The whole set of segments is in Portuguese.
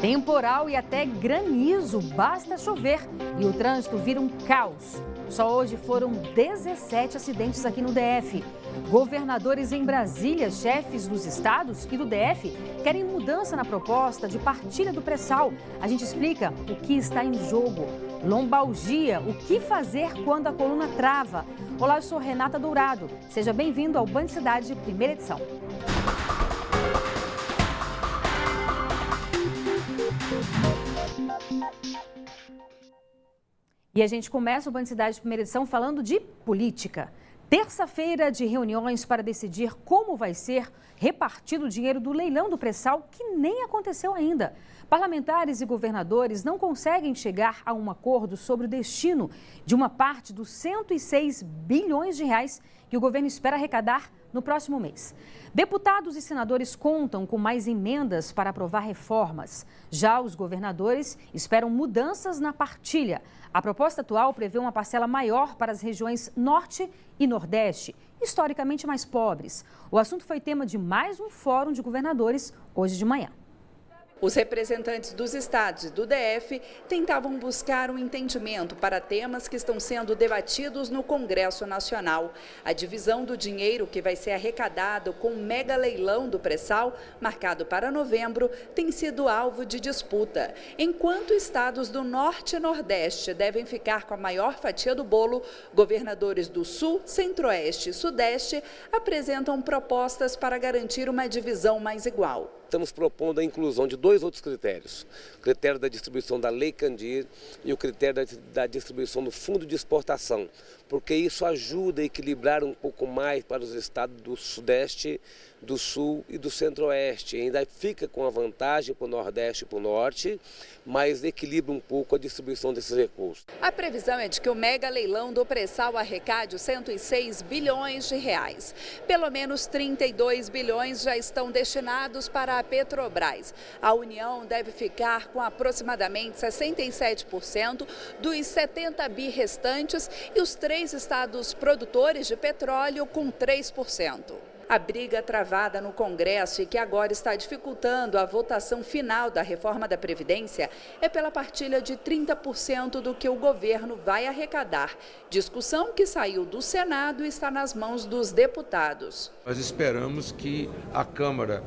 Temporal e até granizo, basta chover e o trânsito vira um caos. Só hoje foram 17 acidentes aqui no DF. Governadores em Brasília, chefes dos estados e do DF querem mudança na proposta de partilha do pré-sal. A gente explica o que está em jogo. Lombalgia, o que fazer quando a coluna trava. Olá, eu sou Renata Dourado. Seja bem-vindo ao Band Cidade, primeira edição. E a gente começa o Band Cidade primeira edição falando de política. Terça-feira de reuniões para decidir como vai ser repartido o dinheiro do leilão do pré-sal, que nem aconteceu ainda. Parlamentares e governadores não conseguem chegar a um acordo sobre o destino de uma parte dos 106 bilhões de reais que o governo espera arrecadar no próximo mês. Deputados e senadores contam com mais emendas para aprovar reformas. Já os governadores esperam mudanças na partilha. A proposta atual prevê uma parcela maior para as regiões Norte e Nordeste, historicamente mais pobres. O assunto foi tema de mais um fórum de governadores hoje de manhã. Os representantes dos estados e do DF tentavam buscar um entendimento para temas que estão sendo debatidos no Congresso Nacional. A divisão do dinheiro que vai ser arrecadado com o mega leilão do pré-sal, marcado para novembro, tem sido alvo de disputa. Enquanto estados do Norte e Nordeste devem ficar com a maior fatia do bolo, governadores do Sul, Centro-Oeste e Sudeste apresentam propostas para garantir uma divisão mais igual. Estamos propondo a inclusão de dois outros critérios. O critério da distribuição da Lei Candir e o critério da distribuição do Fundo de Exportação, porque isso ajuda a equilibrar um pouco mais para os estados do Sudeste, do Sul e do Centro-Oeste. Ainda fica com a vantagem para o Nordeste e para o Norte, mas equilibra um pouco a distribuição desses recursos. A previsão é de que o mega leilão do pré-sal arrecade os 106 bilhões de reais. Pelo menos 32 bilhões já estão destinados para a Petrobras. A União deve ficar com aproximadamente 67% dos 70 bi restantes e os três estados produtores de petróleo com 3%. A briga travada no Congresso e que agora está dificultando a votação final da reforma da Previdência é pela partilha de 30% do que o governo vai arrecadar. Discussão que saiu do Senado e está nas mãos dos deputados. Nós esperamos que a Câmara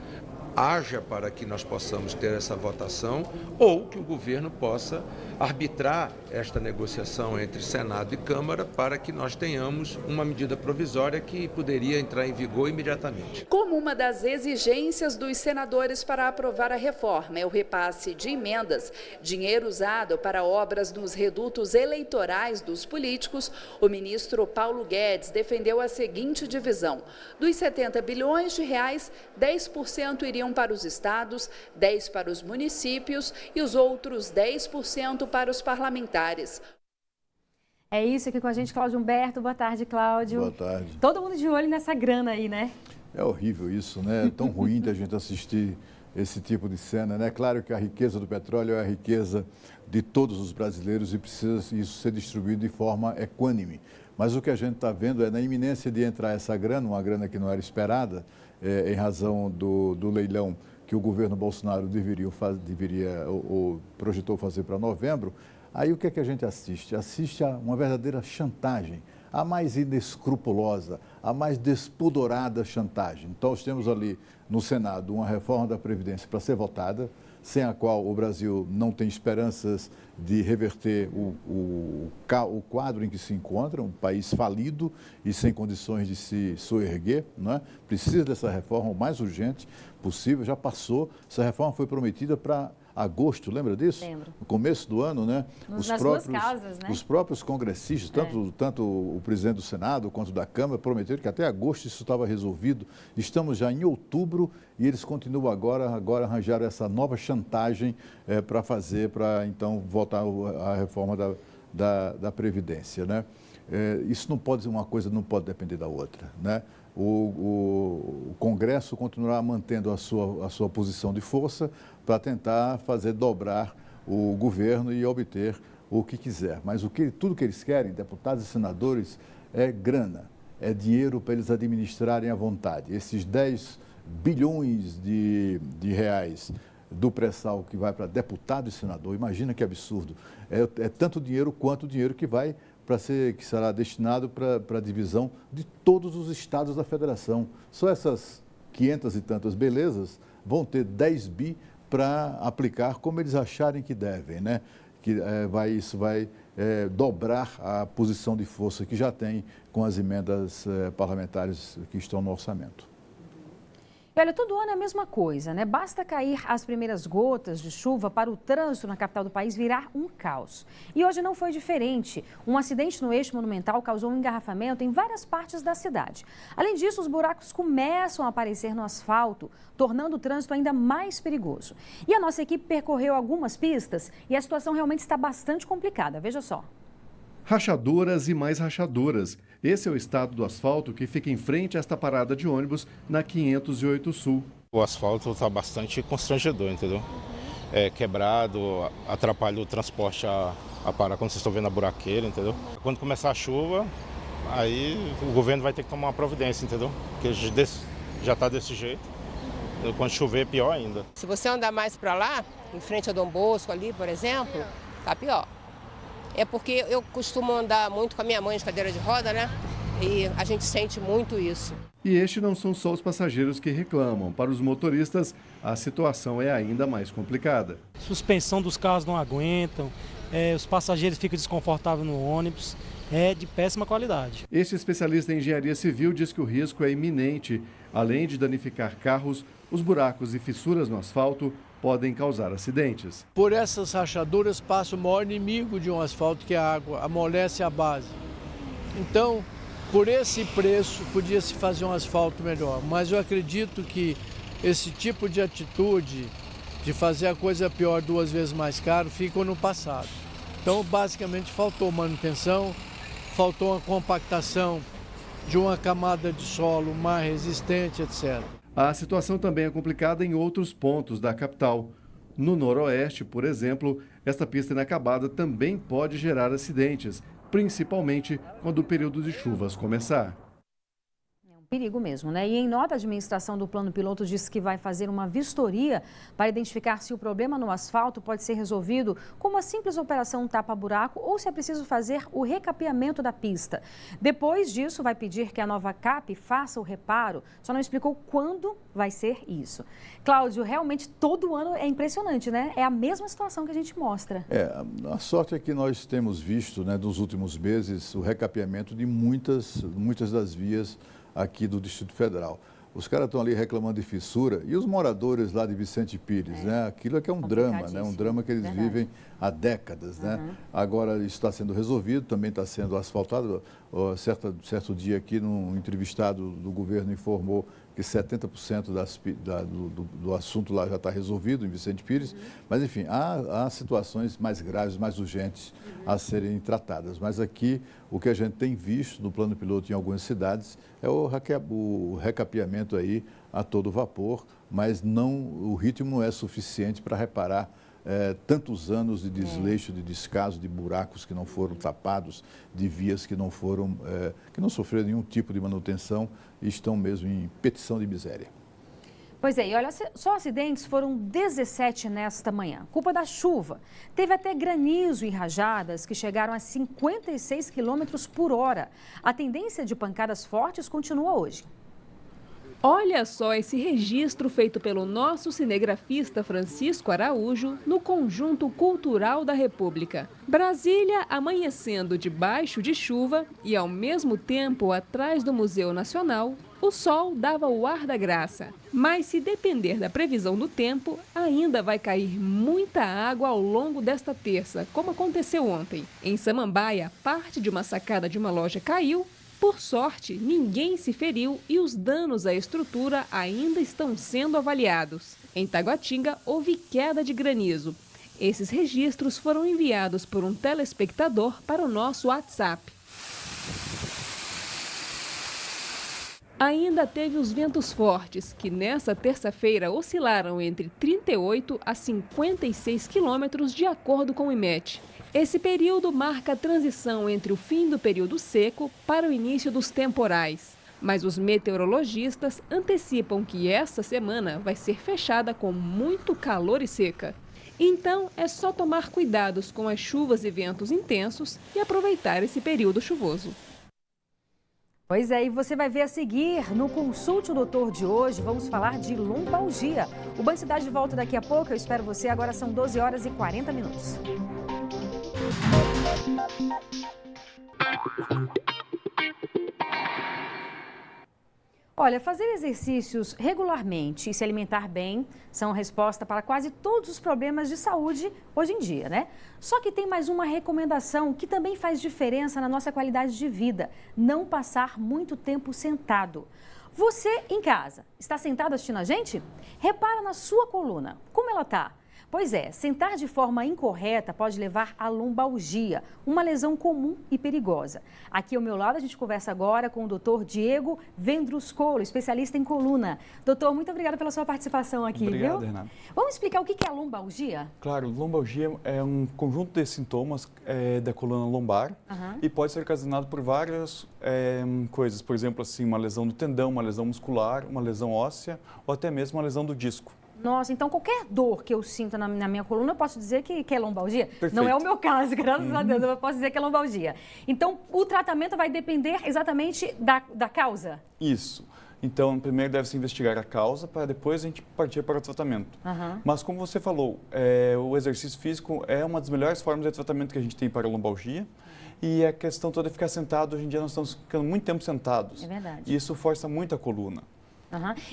haja para que nós possamos ter essa votação ou que o governo possa arbitrar esta negociação entre Senado e Câmara para que nós tenhamos uma medida provisória que poderia entrar em vigor imediatamente. Como uma das exigências dos senadores para aprovar a reforma é o repasse de emendas, dinheiro usado para obras nos redutos eleitorais dos políticos, o ministro Paulo Guedes defendeu a seguinte divisão: dos 70 bilhões de reais, 10% iriam para os estados, 10% para os municípios e os outros 10% para os parlamentares. É isso aqui com a gente, Cláudio Humberto. Boa tarde, Cláudio. Boa tarde. Todo mundo de olho nessa grana aí, né? É horrível isso, né? É tão ruim da gente assistir esse tipo de cena, né? Claro que a riqueza do petróleo é a riqueza de todos os brasileiros e precisa isso ser distribuído de forma equânime. Mas o que a gente está vendo é na iminência de entrar essa grana, uma grana que não era esperada, em razão do leilão que o governo Bolsonaro deveria ou projetou fazer para novembro. Aí o que é que a gente assiste? Assiste a uma verdadeira chantagem, a mais inescrupulosa, a mais despudorada chantagem. Então, nós temos ali no Senado uma reforma da Previdência para ser votada, sem a qual o Brasil não tem esperanças de reverter o quadro em que se encontra, um país falido e sem condições de se soerguer, não é? Precisa dessa reforma o mais urgente possível, já passou, essa reforma foi prometida para agosto, lembra disso? Lembro. No começo do ano, né? Nas duas casas, né? Os próprios congressistas, tanto o presidente do Senado quanto da Câmara, prometeram que até agosto isso estava resolvido. Estamos já em outubro e eles continuam agora arranjaram essa nova chantagem para então votar a reforma da Previdência, né? Isso não pode ser uma coisa, não pode depender da outra, né? O Congresso continuará mantendo a sua posição de força para tentar fazer dobrar o governo e obter o que quiser. Mas tudo que eles querem, deputados e senadores, é grana, é dinheiro para eles administrarem à vontade. Esses 10 bilhões de reais do pré-sal que vai para deputado e senador. Imagina que absurdo. É tanto dinheiro quanto o dinheiro que vai que será destinado para a divisão de todos os estados da federação. Só essas 500 e tantas belezas vão ter 10 bi para aplicar como eles acharem que devem, né? Isso vai dobrar a posição de força que já tem com as emendas parlamentares que estão no orçamento. E olha, todo ano é a mesma coisa, né? Basta cair as primeiras gotas de chuva para o trânsito na capital do país virar um caos. E hoje não foi diferente. Um acidente no eixo monumental causou um engarrafamento em várias partes da cidade. Além disso, os buracos começam a aparecer no asfalto, tornando o trânsito ainda mais perigoso. E a nossa equipe percorreu algumas pistas e a situação realmente está bastante complicada. Veja só. Rachaduras e mais rachaduras. Esse é o estado do asfalto que fica em frente a esta parada de ônibus na 508 Sul. O asfalto está bastante constrangedor, entendeu? É quebrado, atrapalha o transporte a parar quando vocês estão vendo a buraqueira, entendeu? Quando começar a chuva, aí o governo vai ter que tomar uma providência, entendeu? Porque já está desse jeito. Quando chover, é pior ainda. Se você andar mais para lá, em frente a Dom Bosco ali, por exemplo, tá pior. É porque eu costumo andar muito com a minha mãe de cadeira de roda, né? E a gente sente muito isso. E estes não são só os passageiros que reclamam. Para os motoristas, a situação é ainda mais complicada. A suspensão dos carros não aguentam, os passageiros ficam desconfortáveis no ônibus, é de péssima qualidade. Este especialista em engenharia civil diz que o risco é iminente. Além de danificar carros, os buracos e fissuras no asfalto podem causar acidentes. Por essas rachaduras passa o maior inimigo de um asfalto, que é a água, amolece a base. Então, por esse preço, podia-se fazer um asfalto melhor. Mas eu acredito que esse tipo de atitude, de fazer a coisa pior 2 vezes mais caro, ficou no passado. Então, basicamente, faltou manutenção, faltou uma compactação de uma camada de solo mais resistente, etc. A situação também é complicada em outros pontos da capital. No noroeste, por exemplo, esta pista inacabada também pode gerar acidentes, principalmente quando o período de chuvas começar. Perigo mesmo, né? E em nota, a administração do plano piloto diz que vai fazer uma vistoria para identificar se o problema no asfalto pode ser resolvido com uma simples operação tapa-buraco ou se é preciso fazer o recapeamento da pista. Depois disso, vai pedir que a nova CAP faça o reparo, só não explicou quando vai ser isso. Cláudio, realmente todo ano é impressionante, né? É a mesma situação que a gente mostra. A sorte é que nós temos visto, né, nos últimos meses, o recapeamento de muitas das vias aqui do Distrito Federal. Os caras estão ali reclamando de fissura e os moradores lá de Vicente Pires, né? Aquilo é que é um drama, né? Um drama que eles vivem há décadas, né? Agora isso está sendo resolvido, também está sendo asfaltado. Certo dia aqui, num entrevistado do governo informou que 70% do assunto lá já está resolvido em Vicente Pires, mas enfim, há situações mais graves, mais urgentes a serem tratadas. Mas aqui, o que a gente tem visto no plano piloto em algumas cidades é o recapeamento aí a todo vapor, mas o ritmo não é suficiente para reparar tantos anos de desleixo, de descaso, de buracos que não foram tapados, de vias que não sofreram nenhum tipo de manutenção e estão mesmo em petição de miséria. Pois é, e olha, só acidentes foram 17 nesta manhã, culpa da chuva. Teve até granizo e rajadas que chegaram a 56 km por hora. A tendência de pancadas fortes continua hoje. Olha só esse registro feito pelo nosso cinegrafista Francisco Araújo no Conjunto Cultural da República. Brasília amanhecendo debaixo de chuva e, ao mesmo tempo, atrás do Museu Nacional, o sol dava o ar da graça. Mas, se depender da previsão do tempo, ainda vai cair muita água ao longo desta terça, como aconteceu ontem. Em Samambaia, parte de uma sacada de uma loja caiu. Por sorte, ninguém se feriu e os danos à estrutura ainda estão sendo avaliados. Em Taguatinga, houve queda de granizo. Esses registros foram enviados por um telespectador para o nosso WhatsApp. Ainda teve os ventos fortes, que nessa terça-feira oscilaram entre 38 a 56 quilômetros, de acordo com o IMET. Esse período marca a transição entre o fim do período seco para o início dos temporais. Mas os meteorologistas antecipam que essa semana vai ser fechada com muito calor e seca. Então, é só tomar cuidados com as chuvas e ventos intensos e aproveitar esse período chuvoso. Pois é, e você vai ver a seguir no Consulte o Doutor de hoje, vamos falar de lombalgia. O Band Cidade de volta daqui a pouco, eu espero você, agora são 12 horas e 40 minutos. Olha, fazer exercícios regularmente e se alimentar bem são a resposta para quase todos os problemas de saúde hoje em dia, né? Só que tem mais uma recomendação que também faz diferença na nossa qualidade de vida: não passar muito tempo sentado. Você em casa, está sentado assistindo a gente? Repara na sua coluna, como ela está? Pois é, sentar de forma incorreta pode levar à lombalgia, uma lesão comum e perigosa. Aqui ao meu lado a gente conversa agora com o Dr. Diego Vendruscolo, especialista em coluna. Doutor, muito obrigada pela sua participação aqui, Obrigado, viu? Renata. Vamos explicar o que é a lombalgia? Claro, lombalgia é um conjunto de sintomas da coluna lombar e pode ser ocasionado por várias coisas. Por exemplo, assim, uma lesão do tendão, uma lesão muscular, uma lesão óssea ou até mesmo uma lesão do disco. Nossa, então qualquer dor que eu sinta na minha coluna, eu posso dizer que é lombalgia? Perfeito. Não é o meu caso, graças a Deus, eu posso dizer que é lombalgia. Então, o tratamento vai depender exatamente da causa? Isso. Então, primeiro deve-se investigar a causa para depois a gente partir para o tratamento. Mas, como você falou, o exercício físico é uma das melhores formas de tratamento que a gente tem para a lombalgia. E a questão toda é ficar sentado. Hoje em dia nós estamos ficando muito tempo sentados. É verdade. E isso força muito a coluna.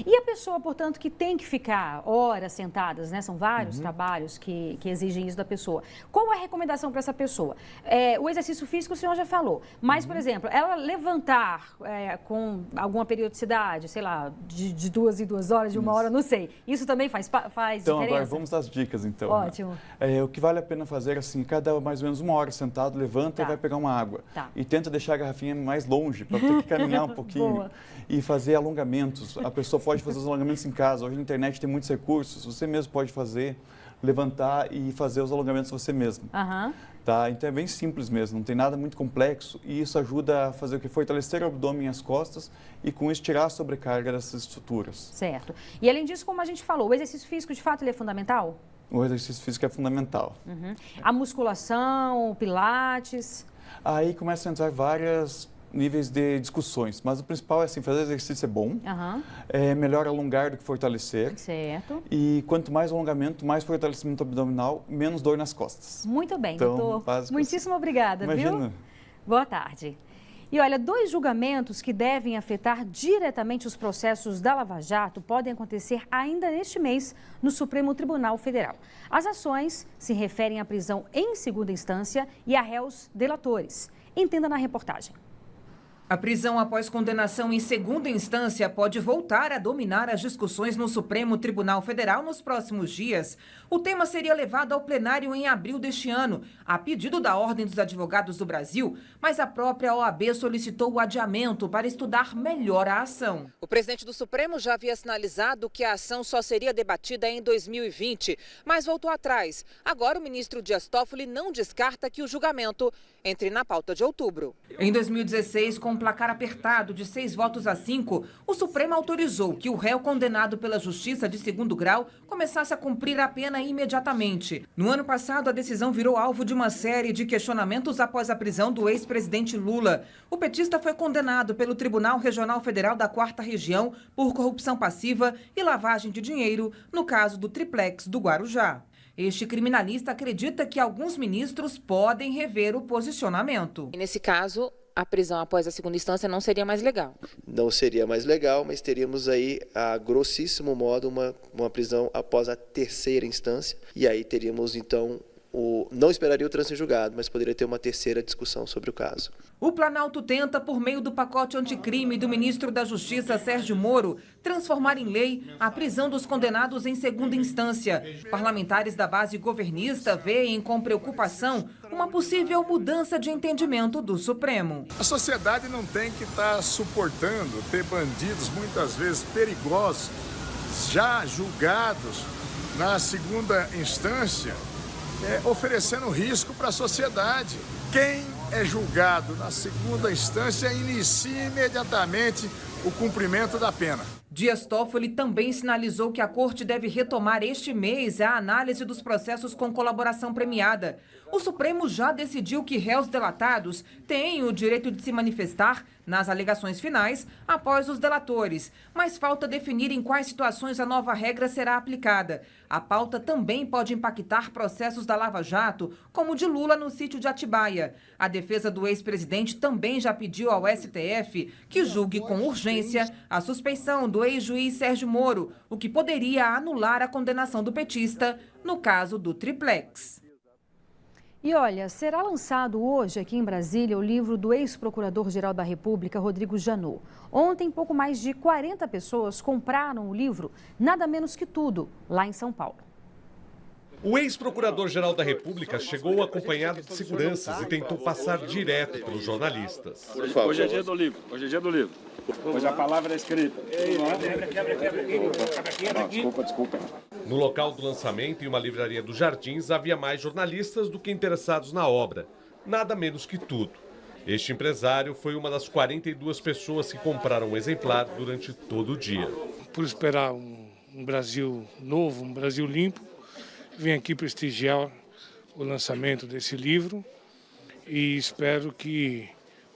E a pessoa, portanto, que tem que ficar horas sentadas, né? São vários trabalhos que exigem isso da pessoa. Qual é a recomendação para essa pessoa? O exercício físico o senhor já falou, mas, por exemplo, ela levantar com alguma periodicidade, sei lá, de 2 em 2 horas, de 1 hora, não sei. Isso também faz Então, diferença? agora vamos às dicas, então. Ótimo. O que vale a pena fazer, assim, cada mais ou menos 1 hora sentado, levanta e vai pegar uma água. E tenta deixar a garrafinha mais longe, para ter que caminhar um pouquinho. Boa. E fazer alongamentos. A pessoa pode fazer os alongamentos em casa. Hoje na internet tem muitos recursos. Você mesmo pode fazer, levantar e fazer os alongamentos você mesmo. Tá? Então é bem simples mesmo, não tem nada muito complexo. E isso ajuda a fazer o que? Fortalecer o abdômen e as costas e com isso tirar a sobrecarga dessas estruturas. Certo. E além disso, como a gente falou, o exercício físico de fato ele é fundamental? O exercício físico é fundamental. A musculação, o pilates? Aí começa a entrar vários níveis de discussões, mas o principal é assim, fazer exercício é bom, é melhor alongar do que fortalecer. Certo. E quanto mais alongamento, mais fortalecimento abdominal, menos dor nas costas. Muito bem, então, doutor. Muitíssimo obrigada, Imagina. Viu? Boa tarde. E olha, 2 julgamentos que devem afetar diretamente os processos da Lava Jato podem acontecer ainda neste mês no Supremo Tribunal Federal. As ações se referem à prisão em segunda instância e a réus delatores. Entenda na reportagem. A prisão após condenação em segunda instância pode voltar a dominar as discussões no Supremo Tribunal Federal nos próximos dias. O tema seria levado ao plenário em abril deste ano, a pedido da Ordem dos Advogados do Brasil, mas a própria OAB solicitou o adiamento para estudar melhor a ação. O presidente do Supremo já havia sinalizado que a ação só seria debatida em 2020, mas voltou atrás. Agora o ministro Dias Toffoli não descarta que o julgamento entre na pauta de outubro. Em 2016, com um placar apertado de 6 votos a 5, o Supremo autorizou que o réu condenado pela Justiça de segundo grau começasse a cumprir a pena imediatamente. No ano passado, a decisão virou alvo de uma série de questionamentos após a prisão do ex-presidente Lula. O petista foi condenado pelo Tribunal Regional Federal da 4ª Região por corrupção passiva e lavagem de dinheiro no caso do triplex do Guarujá. Este criminalista acredita que alguns ministros podem rever o posicionamento. E nesse caso, a prisão após a segunda instância não seria mais legal? Não seria mais legal, mas teríamos aí, a grossíssimo modo, uma prisão após a terceira instância. E aí teríamos, então, não esperaria o trânsito em julgado, mas poderia ter uma terceira discussão sobre o caso. O Planalto tenta, por meio do pacote anticrime do ministro da Justiça, Sérgio Moro, transformar em lei a prisão dos condenados em segunda instância. Parlamentares da base governista veem com preocupação uma possível mudança de entendimento do Supremo. A sociedade não tem que estar suportando ter bandidos, muitas vezes perigosos, já julgados na segunda instância, oferecendo risco para a sociedade. Quem é julgado na segunda instância, inicie imediatamente o cumprimento da pena. Dias Toffoli também sinalizou que a corte deve retomar este mês a análise dos processos com colaboração premiada. O Supremo já decidiu que réus delatados têm o direito de se manifestar nas alegações finais após os delatores, mas falta definir em quais situações a nova regra será aplicada. A pauta também pode impactar processos da Lava Jato, como o de Lula no sítio de Atibaia. A defesa do ex-presidente também já pediu ao STF que julgue com urgência a suspeição do ex-juiz Sérgio Moro, o que poderia anular a condenação do petista no caso do Triplex. E olha, será lançado hoje aqui em Brasília o livro do ex-procurador-geral da República, Rodrigo Janot. Ontem, pouco mais de 40 pessoas compraram o livro, nada menos que tudo, lá em São Paulo. O ex-procurador-geral da República chegou acompanhado de seguranças e tentou passar direto pelos jornalistas. Hoje é dia do livro, Hoje a palavra é escrita. Desculpa. No local do lançamento, em uma livraria dos Jardins, havia mais jornalistas do que interessados na obra. Nada menos que tudo. Este empresário foi uma das 42 pessoas que compraram um exemplar durante todo o dia. Por esperar um Brasil novo, um Brasil limpo, vim aqui prestigiar o lançamento desse livro e espero que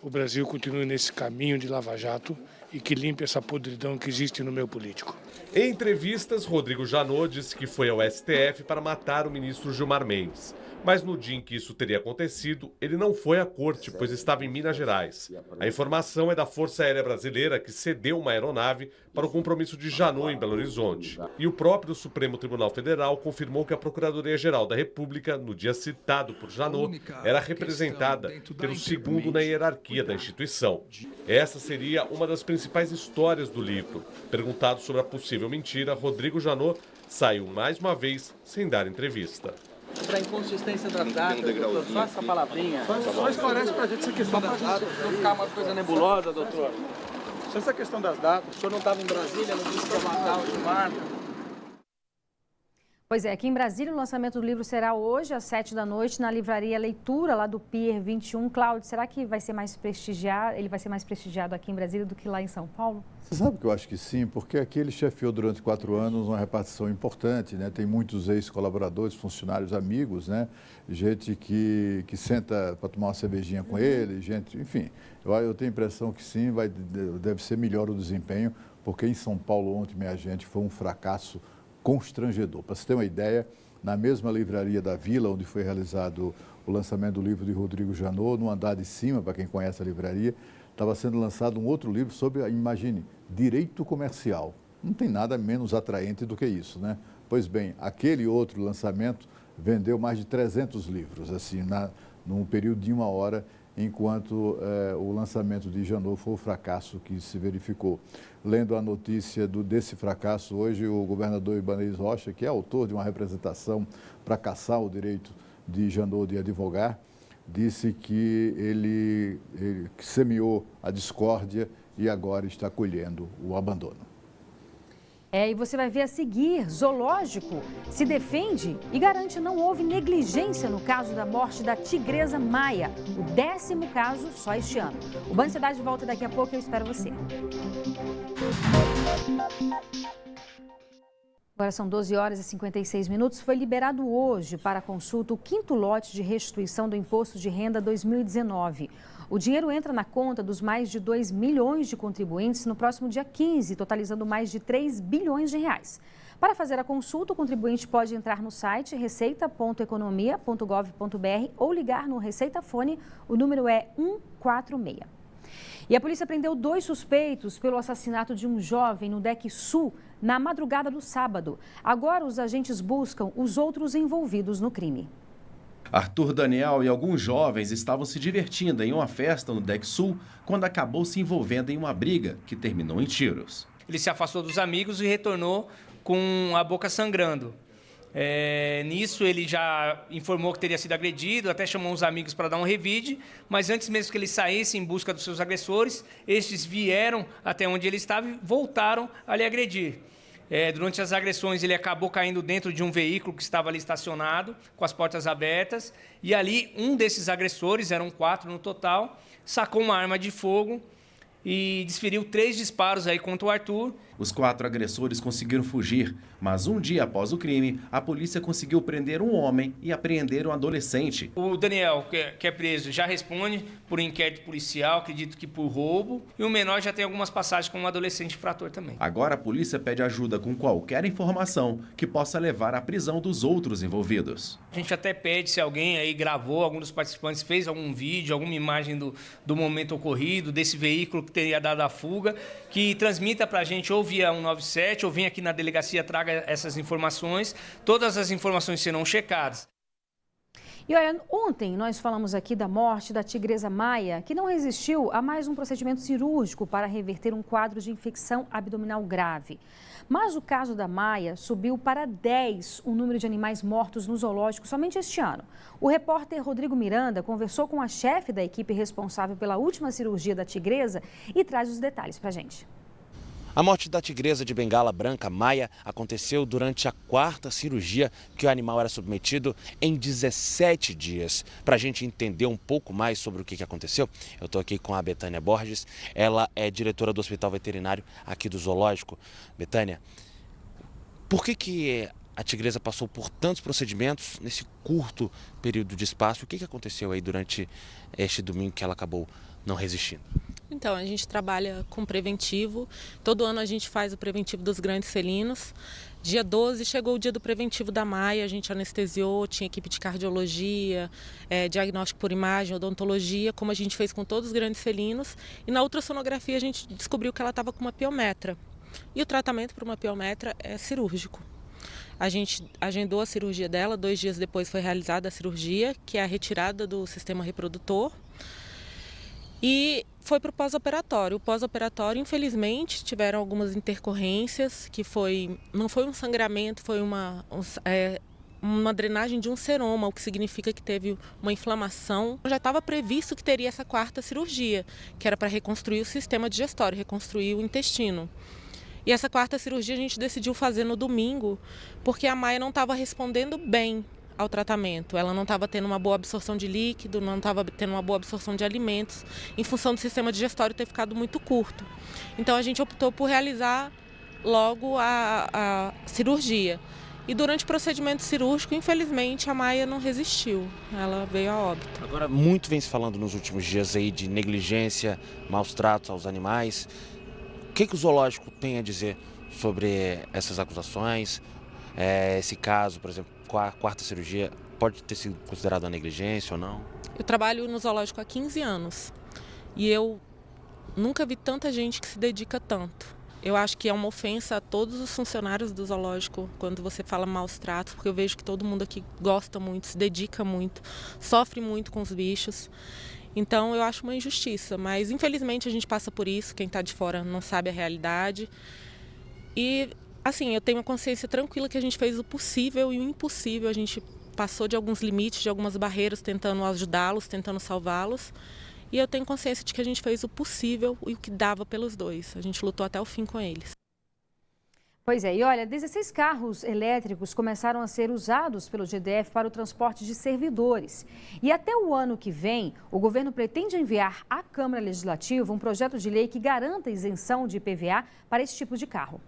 o Brasil continue nesse caminho de Lava Jato e que limpe essa podridão que existe no meio político. Em entrevistas, Rodrigo Janot disse que foi ao STF para matar o ministro Gilmar Mendes. Mas no dia em que isso teria acontecido, ele não foi à corte, pois estava em Minas Gerais. A informação é da Força Aérea Brasileira, que cedeu uma aeronave para o compromisso de Janot em Belo Horizonte. E o próprio Supremo Tribunal Federal confirmou que a Procuradoria-Geral da República, no dia citado por Janot, era representada pelo segundo na hierarquia da instituição. Essa seria uma das principais histórias do livro. Perguntado sobre a possível mentira, Rodrigo Janot saiu mais uma vez sem dar entrevista. Para a inconsistência das datas, doutor, só essa palavrinha. Só esclarece para a gente essa questão das datas, não ficar uma coisa nebulosa, doutor. Só essa questão das datas, o senhor não estava em Brasília, não disse que ia matar o Gilmar. Pois é, aqui em Brasília o lançamento do livro será hoje às 7 da noite na livraria Leitura, lá do Pier 21. Cláudio, será que vai ser mais prestigiado, ele vai ser mais prestigiado aqui em Brasília do que lá em São Paulo? Você sabe que eu acho que sim, porque aqui ele chefiou durante 4 anos uma repartição importante, né? Tem muitos ex-colaboradores, funcionários, amigos, né? Gente que senta para tomar uma cervejinha com ele, gente, enfim. Eu tenho a impressão que sim, deve ser melhor o desempenho, porque em São Paulo ontem, minha gente, foi um fracasso constrangedor. Para você ter uma ideia, na mesma livraria da Vila, onde foi realizado o lançamento do livro de Rodrigo Janot, no andar de cima, para quem conhece a livraria, estava sendo lançado um outro livro sobre, imagine, direito comercial. Não tem nada menos atraente do que isso, né? Pois bem, aquele outro lançamento vendeu mais de 300 livros, assim, num período de 1 hora, enquanto o lançamento de Janot foi o fracasso que se verificou. Lendo a notícia desse fracasso, hoje o governador Ibanez Rocha, que é autor de uma representação para caçar o direito de Janot de advogar, disse que ele semeou a discórdia e agora está colhendo o abandono. E você vai ver a seguir, Zoológico se defende e garante não houve negligência no caso da morte da tigresa Maia, o 10º caso só este ano. O Band Cidade volta daqui a pouco, eu espero você. Agora são 12 horas e 56 minutos. Foi liberado hoje para consulta o 5º lote de restituição do Imposto de Renda 2019. O dinheiro entra na conta dos mais de 2 milhões de contribuintes no próximo dia 15, totalizando mais de 3 bilhões de reais. Para fazer a consulta, o contribuinte pode entrar no site receita.economia.gov.br ou ligar no Receitafone, o número é 146. E a polícia prendeu 2 suspeitos pelo assassinato de um jovem no Deck Sul na madrugada do sábado. Agora os agentes buscam os outros envolvidos no crime. Arthur Daniel e alguns jovens estavam se divertindo em uma festa no Deck Sul quando acabou se envolvendo em uma briga que terminou em tiros. Ele se afastou dos amigos e retornou com a boca sangrando. Nisso ele já informou que teria sido agredido, até chamou uns amigos para dar um revide, mas antes mesmo que ele saísse em busca dos seus agressores, estes vieram até onde ele estava e voltaram a lhe agredir. Durante as agressões, ele acabou caindo dentro de um veículo que estava ali estacionado, com as portas abertas. E ali, um desses agressores, eram 4 no total, sacou uma arma de fogo e desferiu 3 disparos aí contra o Arthur. Os 4 agressores conseguiram fugir, mas um dia após o crime, a polícia conseguiu prender um homem e apreender um adolescente. O Daniel, que é preso, já responde por inquérito policial, acredito que por roubo, e o menor já tem algumas passagens como um adolescente infrator também. Agora a polícia pede ajuda com qualquer informação que possa levar à prisão dos outros envolvidos. A gente até pede se alguém aí gravou, algum dos participantes fez algum vídeo, alguma imagem do momento ocorrido, desse veículo que teria dado a fuga, que transmita para a gente ou via 197 ou venha aqui na delegacia, traga essas informações. Todas as informações serão checadas. E olha, ontem nós falamos aqui da morte da tigresa Maia, que não resistiu a mais um procedimento cirúrgico para reverter um quadro de infecção abdominal grave. Mas o caso da Maia subiu para 10 o número de animais mortos no zoológico somente este ano. O repórter Rodrigo Miranda conversou com a chefe da equipe responsável pela última cirurgia da tigresa e traz os detalhes para a gente. A morte da tigresa de Bengala branca, Maia, aconteceu durante a 4ª cirurgia que o animal era submetido em 17 dias. Para a gente entender um pouco mais sobre o que aconteceu, eu estou aqui com a Betânia Borges. Ela é diretora do Hospital Veterinário aqui do Zoológico. Betânia, por que a tigresa passou por tantos procedimentos nesse curto período de espaço? O que aconteceu aí durante este domingo que ela acabou não resistindo? Então, a gente trabalha com preventivo. Todo ano a gente faz o preventivo dos grandes felinos. Dia 12 chegou o dia do preventivo da Maia, a gente anestesiou, tinha equipe de cardiologia, diagnóstico por imagem, odontologia, como a gente fez com todos os grandes felinos. E na ultrassonografia a gente descobriu que ela estava com uma piometra. E o tratamento para uma piometra é cirúrgico. A gente agendou a cirurgia dela, 2 dias depois foi realizada a cirurgia, que é a retirada do sistema reprodutor. E foi para o pós-operatório. O pós-operatório, infelizmente, tiveram algumas intercorrências, que não foi um sangramento, foi uma drenagem de um seroma, o que significa que teve uma inflamação. Já estava previsto que teria essa 4ª cirurgia, que era para reconstruir o sistema digestório, reconstruir o intestino. E essa 4ª cirurgia a gente decidiu fazer no domingo, porque a Maia não estava respondendo bem ao tratamento. Ela não estava tendo uma boa absorção de líquido, não estava tendo uma boa absorção de alimentos, em função do sistema digestório ter ficado muito curto. Então a gente optou por realizar logo a cirurgia. E durante o procedimento cirúrgico, infelizmente, a Maia não resistiu. Ela veio a óbito. Agora, muito vem se falando nos últimos dias aí de negligência, maus tratos aos animais. O que o zoológico tem a dizer sobre essas acusações? Esse caso, por exemplo, a 4ª cirurgia, pode ter sido considerada uma negligência ou não? Eu trabalho no zoológico há 15 anos e eu nunca vi tanta gente que se dedica tanto. Eu acho que é uma ofensa a todos os funcionários do zoológico quando você fala maus tratos, porque eu vejo que todo mundo aqui gosta muito, se dedica muito, sofre muito com os bichos. Então eu acho uma injustiça, mas infelizmente a gente passa por isso, quem está de fora não sabe a realidade. E assim, eu tenho uma consciência tranquila que a gente fez o possível e o impossível. A gente passou de alguns limites, de algumas barreiras, tentando ajudá-los, tentando salvá-los. E eu tenho consciência de que a gente fez o possível e o que dava pelos dois. A gente lutou até o fim com eles. Pois é, e olha, 16 carros elétricos começaram a ser usados pelo GDF para o transporte de servidores. E até o ano que vem, o governo pretende enviar à Câmara Legislativa um projeto de lei que garanta isenção de IPVA para esse tipo de carro.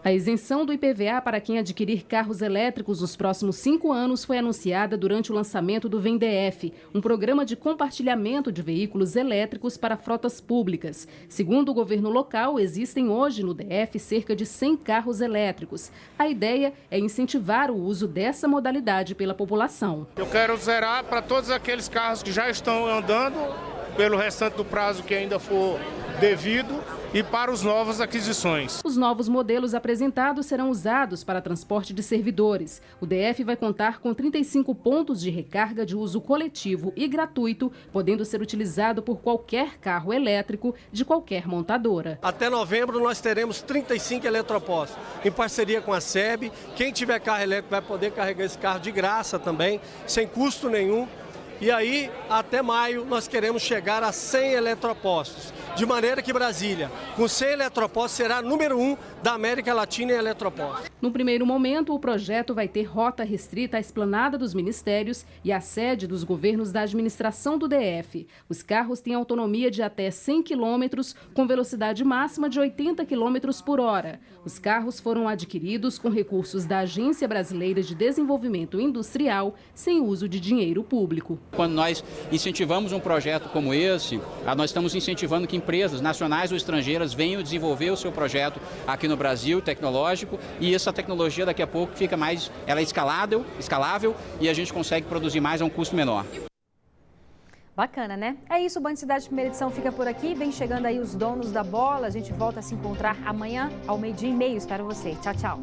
A isenção do IPVA para quem adquirir carros elétricos nos próximos 5 anos foi anunciada durante o lançamento do VENDEF, um programa de compartilhamento de veículos elétricos para frotas públicas. Segundo o governo local, existem hoje no DF cerca de 100 carros elétricos. A ideia é incentivar o uso dessa modalidade pela população. Eu quero zerar para todos aqueles carros que já estão andando pelo restante do prazo que ainda for devido e para os novas aquisições. Os novos modelos apresentados serão usados para transporte de servidores. O DF vai contar com 35 pontos de recarga de uso coletivo e gratuito, podendo ser utilizado por qualquer carro elétrico de qualquer montadora. Até novembro nós teremos 35 eletropostos, em parceria com a SEB. Quem tiver carro elétrico vai poder carregar esse carro de graça também, sem custo nenhum. E aí, até maio, nós queremos chegar a 100 eletropostos. De maneira que Brasília, com 100 eletropostos, será número 1 da América Latina em eletropostos. No primeiro momento, o projeto vai ter rota restrita à esplanada dos ministérios e à sede dos governos da administração do DF. Os carros têm autonomia de até 100 quilômetros, com velocidade máxima de 80 quilômetros por hora. Os carros foram adquiridos com recursos da Agência Brasileira de Desenvolvimento Industrial, sem uso de dinheiro público. Quando nós incentivamos um projeto como esse, nós estamos incentivando que empresas nacionais ou estrangeiras venham desenvolver o seu projeto aqui no Brasil, tecnológico, e essa tecnologia daqui a pouco fica mais, ela é escalável e a gente consegue produzir mais a um custo menor. Bacana, né? É isso, o Band Cidade Primeira Edição fica por aqui. Vem chegando aí os donos da bola. A gente volta a se encontrar amanhã ao 12:30. Espero você. Tchau, tchau.